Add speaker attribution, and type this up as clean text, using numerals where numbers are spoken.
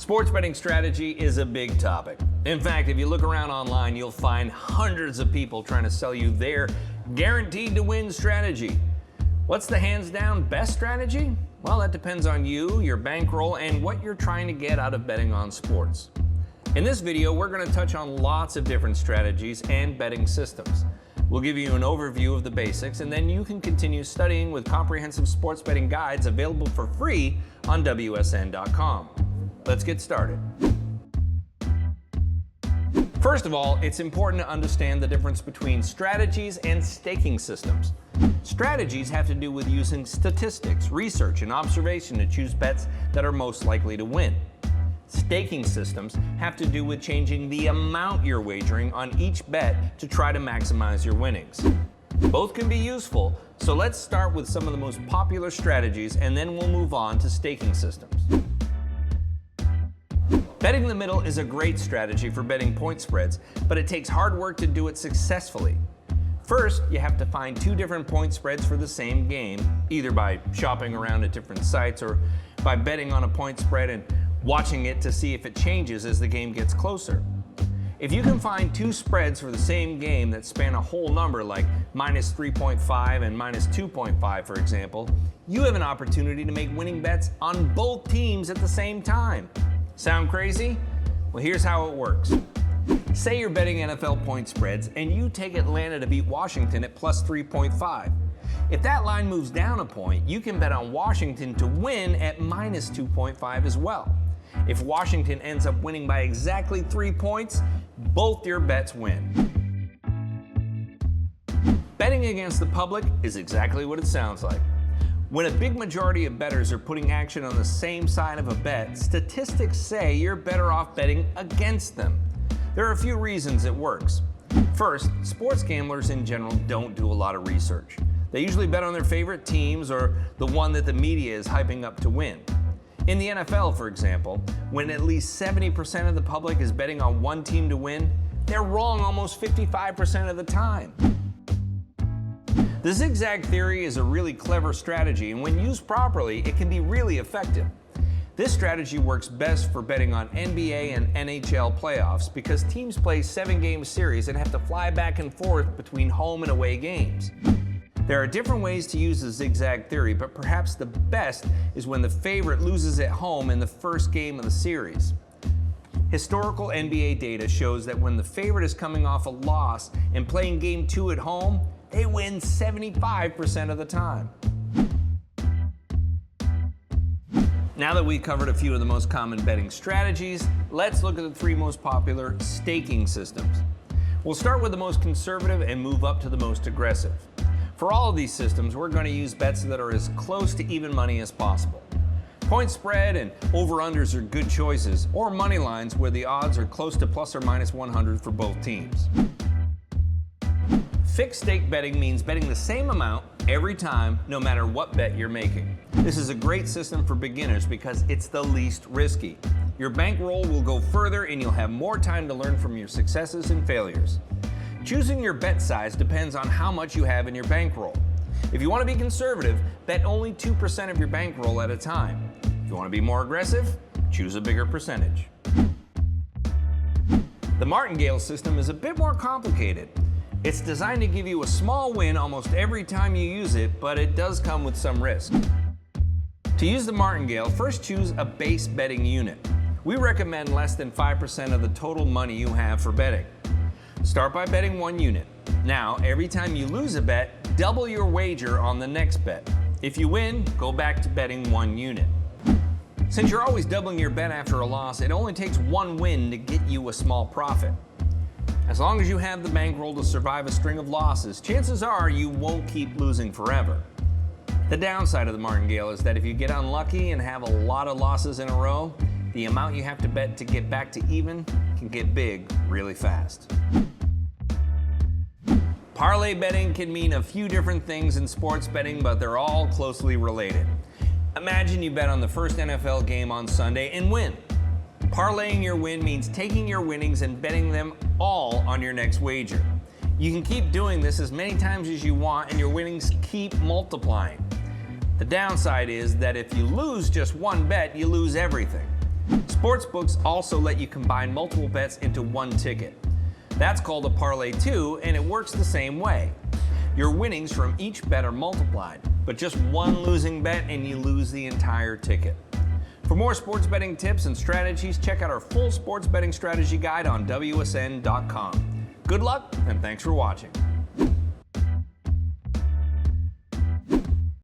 Speaker 1: Sports betting strategy is a big topic. In fact, if you look around online, you'll find hundreds of people trying to sell you their guaranteed to win strategy. What's the hands down best strategy? Well, that depends on you, your bankroll, and what you're trying to get out of betting on sports. In this video, we're going to touch on lots of different strategies and betting systems. We'll give you an overview of the basics, and then you can continue studying with comprehensive sports betting guides available for free on WSN.com. Let's get started. First of all, it's important to understand the difference between strategies and staking systems. Strategies have to do with using statistics, research, and observation to choose bets that are most likely to win. Staking systems have to do with changing the amount you're wagering on each bet to try to maximize your winnings. Both can be useful, so let's start with some of the most popular strategies and then we'll move on to staking systems. Betting the middle is a great strategy for betting point spreads, but it takes hard work to do it successfully. First, you have to find two different point spreads for the same game, either by shopping around at different sites or by betting on a point spread and watching it to see if it changes as the game gets closer. If you can find two spreads for the same game that span a whole number like minus 3.5 and minus 2.5, for example, you have an opportunity to make winning bets on both teams at the same time. Sound crazy? Well, here's how it works. Say you're betting NFL point spreads and you take Atlanta to beat Washington at plus 3.5. If that line moves down a point, you can bet on Washington to win at minus 2.5 as well. If Washington ends up winning by exactly 3 points, both your bets win. Betting against the public is exactly what it sounds like. When a big majority of bettors are putting action on the same side of a bet, statistics say you're better off betting against them. There are a few reasons it works. First, sports gamblers in general don't do a lot of research. They usually bet on their favorite teams or the one that the media is hyping up to win. In the NFL, for example, when at least 70% of the public is betting on one team to win, they're wrong almost 55% of the time. The zigzag theory is a really clever strategy, and when used properly, it can be really effective. This strategy works best for betting on NBA and NHL playoffs because teams play 7-game series and have to fly back and forth between home and away games. There are different ways to use the zigzag theory, but perhaps the best is when the favorite loses at home in the first game of the series. Historical NBA data shows that when the favorite is coming off a loss and playing game 2 at home, they win 75% of the time. Now that we've covered a few of the most common betting strategies, let's look at the 3 most popular staking systems. We'll start with the most conservative and move up to the most aggressive. For all of these systems, we're going to use bets that are as close to even money as possible. Point spread and over-unders are good choices, or money lines where the odds are close to plus or minus 100 for both teams. Fixed stake betting means betting the same amount every time, no matter what bet you're making. This is a great system for beginners because it's the least risky. Your bankroll will go further and you'll have more time to learn from your successes and failures. Choosing your bet size depends on how much you have in your bankroll. If you want to be conservative, bet only 2% of your bankroll at a time. If you want to be more aggressive, choose a bigger percentage. The Martingale system is a bit more complicated. It's designed to give you a small win almost every time you use it, but it does come with some risk. To use the Martingale, first choose a base betting unit. We recommend less than 5% of the total money you have for betting. Start by betting 1 unit. Now, every time you lose a bet, double your wager on the next bet. If you win, go back to betting 1 unit. Since you're always doubling your bet after a loss, it only takes 1 win to get you a small profit. As long as you have the bankroll to survive a string of losses, chances are you won't keep losing forever. The downside of the Martingale is that if you get unlucky and have a lot of losses in a row, the amount you have to bet to get back to even can get big really fast. Parlay betting can mean a few different things in sports betting, but they're all closely related. Imagine you bet on the first NFL game on Sunday and win. Parlaying your win means taking your winnings and betting them all on your next wager. You can keep doing this as many times as you want and your winnings keep multiplying. The downside is that if you lose just one bet, you lose everything. Sportsbooks also let you combine multiple bets into one ticket. That's called a Parlay 2, and it works the same way. Your winnings from each bet are multiplied, but just one losing bet and you lose the entire ticket. For more sports betting tips and strategies, check out our full sports betting strategy guide on WSN.com. Good luck, and thanks for watching.